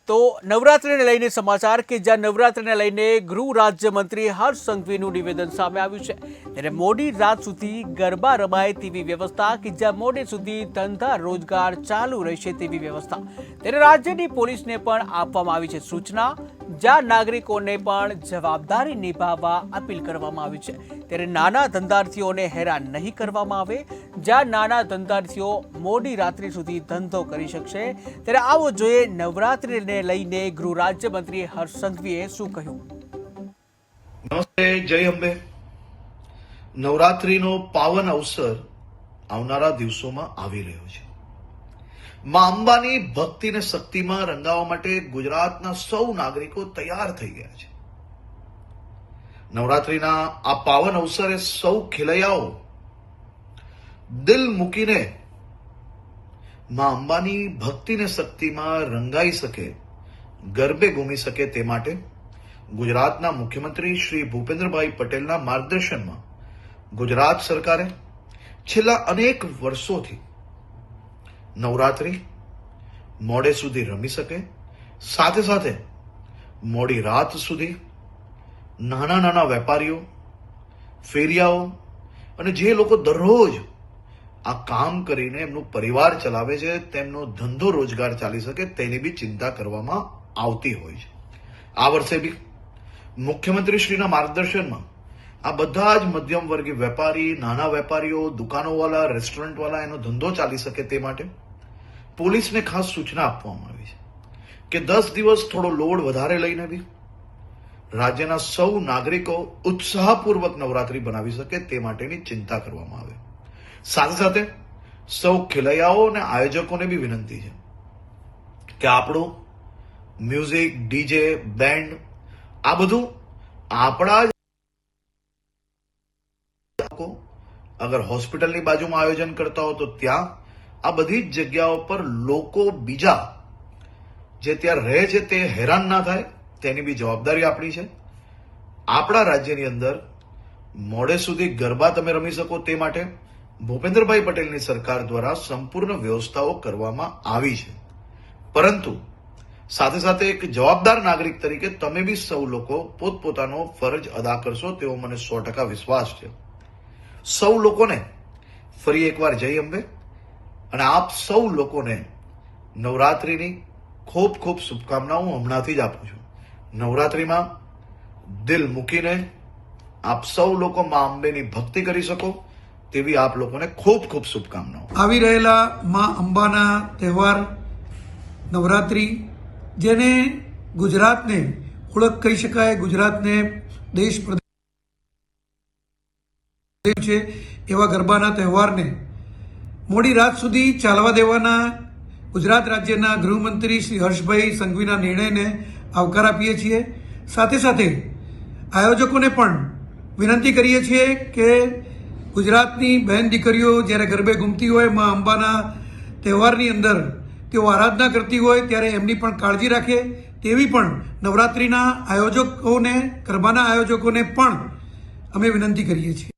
તો નવરાત્રિને લઈને સમાચાર કે જ્યાં નવરાત્રિને લઈને ગૃહ રાજ્યમંત્રી હર્ષ સંઘવીનું નિવેદન સામે આવ્યું છે ત્યારે મોડી રાત સુધી ગરબા રમાય તેવી વ્યવસ્થા કે જ્યાં મોડે સુધી ધંધા રોજગાર ચાલુ રહેશે તેવી વ્યવસ્થા ત્યારે રાજ્યની પોલીસને પણ આપવામાં આવી છે સૂચના જ્યાં નાગરિકોને પણ જવાબદારી નિભાવવા અપીલ કરવામાં આવી છે ત્યારે નાના ધંધાર્થીઓને હેરાન નહીં કરવામાં આવે જ્યાં નાના ધંધાર્થીઓ મોડી રાત્રિ સુધી ધંધો કરી શકશે ત્યારે આવો જોઈએ નવરાત્રિને લઈને ગૃહ રાજ્યમંત્રી હર્ષ સંઘવીએ શું કહ્યું। નમસ્તે, જય અંબે। નવરાત્રીનો પાવન અવસર આવનારા દિવસોમાં આવી રહ્યો છે। માં અંબાની ભક્તિ ને શક્તિમાં રંગાવવા માટે ગુજરાતના સૌ નાગરિકો તૈયાર થઈ ગયા છે। નવરાત્રીના આ પાવન અવસરે સૌ ખેલૈયાઓ દિલ મૂકીને માં અંબાની ભક્તિ ને શક્તિમાં રંગાઈ શકે, ગરબે ઘૂમી શકે તે માટે ગુજરાતના મુખ્યમંત્રી શ્રી ભૂપેન્દ્રભાઈ પટેલના માર્ગદર્શનમાં ગુજરાત સરકારે છેલ્લા અનેક વર્ષોથી નવરાત્રી મોડે સુધી રમી શકે, સાથે સાથે મોડી રાત સુધી નાના નાના વેપારીઓ, ફેરિયાઓ અને જે લોકો દરરોજ આ કામ કરીને એમનું પરિવાર ચલાવે છે, તેમનો ધંધો રોજગાર ચાલી શકે તેની બી ચિંતા કરવામાં આવતી હોય છે। આ વર્ષે બી મુખ્યમંત્રીશ્રીના માર્ગદર્શનમાં આ બધા જ મધ્યમ વર્ગીય વેપારી, નાના વેપારીઓ, દુકાનોવાળા, રેસ્ટોરન્ટવાળા એનો ધંધો ચાલી શકે તે માટે પોલીસને ખાસ સૂચના આપવામાં આવી છે કે 10 દિવસ થોડો લોડ વધારે લઈને બી રાજ્યના સૌ નાગરિકો ઉત્સાહપૂર્વક નવરાત્રી બનાવી શકે તે માટેની ચિંતા કરવામાં આવે। સાથે સાથે સૌ ખેલૈયાઓ અને આયોજકોને બી વિનંતી છે કે આપણું મ્યુઝિક, ડીજે, બેન્ડ આ બધું આપણા અગર હોસ્પિટલની બાજુમાં આયોજન કરતા હો તો ત્યાં આ બધી જ જગ્યાઓ પર લોકો બીજા જે ત્યાં રહે છે તે હેરાન ના થાય તેની બી જવાબદારી આપણી છે। આપણા રાજ્યની અંદર મોડે સુધી ગરબા તમે રમી શકો તે માટે ભૂપેન્દ્રભાઈ પટેલની સરકાર દ્વારા સંપૂર્ણ વ્યવસ્થાઓ કરવામાં આવી છે, પરંતુ સાથે સાથે એક જવાબદાર નાગરિક તરીકે તમે બી સૌ લોકો પોતપોતાનો ફરજ અદા કરશો તેવો મને 100% વિશ્વાસ છે। સૌ લોકોને ફરી એકવાર જય અંબે અને આપ સૌ લોકોને નવરાત્રીની ખૂબ ખૂબ શુભકામનાઓ હમણાંથી જ આપું છું। નવરાત્રીમાં દિલ મૂકીને આપ સૌ લોકો માં અંબેની ભક્તિ કરી શકો તેવી આપ લોકોને ખૂબ ખૂબ શુભકામનાઓ। આવી રહેલા માં અંબાના તહેવાર નવરાત્રી જેને ગુજરાતને ઓળખ કહી શકાય, ગુજરાતને દેશ પ્રદેશ છે એવા ગરબાના તહેવારને મોડી રાત સુધી ચાલવા દેવાના ગુજરાત રાજ્યના ગૃહમંત્રી શ્રી હર્ષભાઈ સંઘવીના નિર્ણયને આવકાર આપીએ છીએ। સાથે સાથે આયોજકોને પણ વિનંતી કરીએ છીએ કે ગુજરાતની બહેન દીકરીઓ જ્યારે ગરબે ઘૂમતી હોય, માં અંબાના તહેવારની અંદર તેઓ આરાધના કરતી હોય ત્યારે એમની પણ કાળજી રાખે તેવી પણ નવરાત્રિના આયોજકોને, ગરબાના આયોજકોને પણ અમે વિનંતી કરીએ છીએ।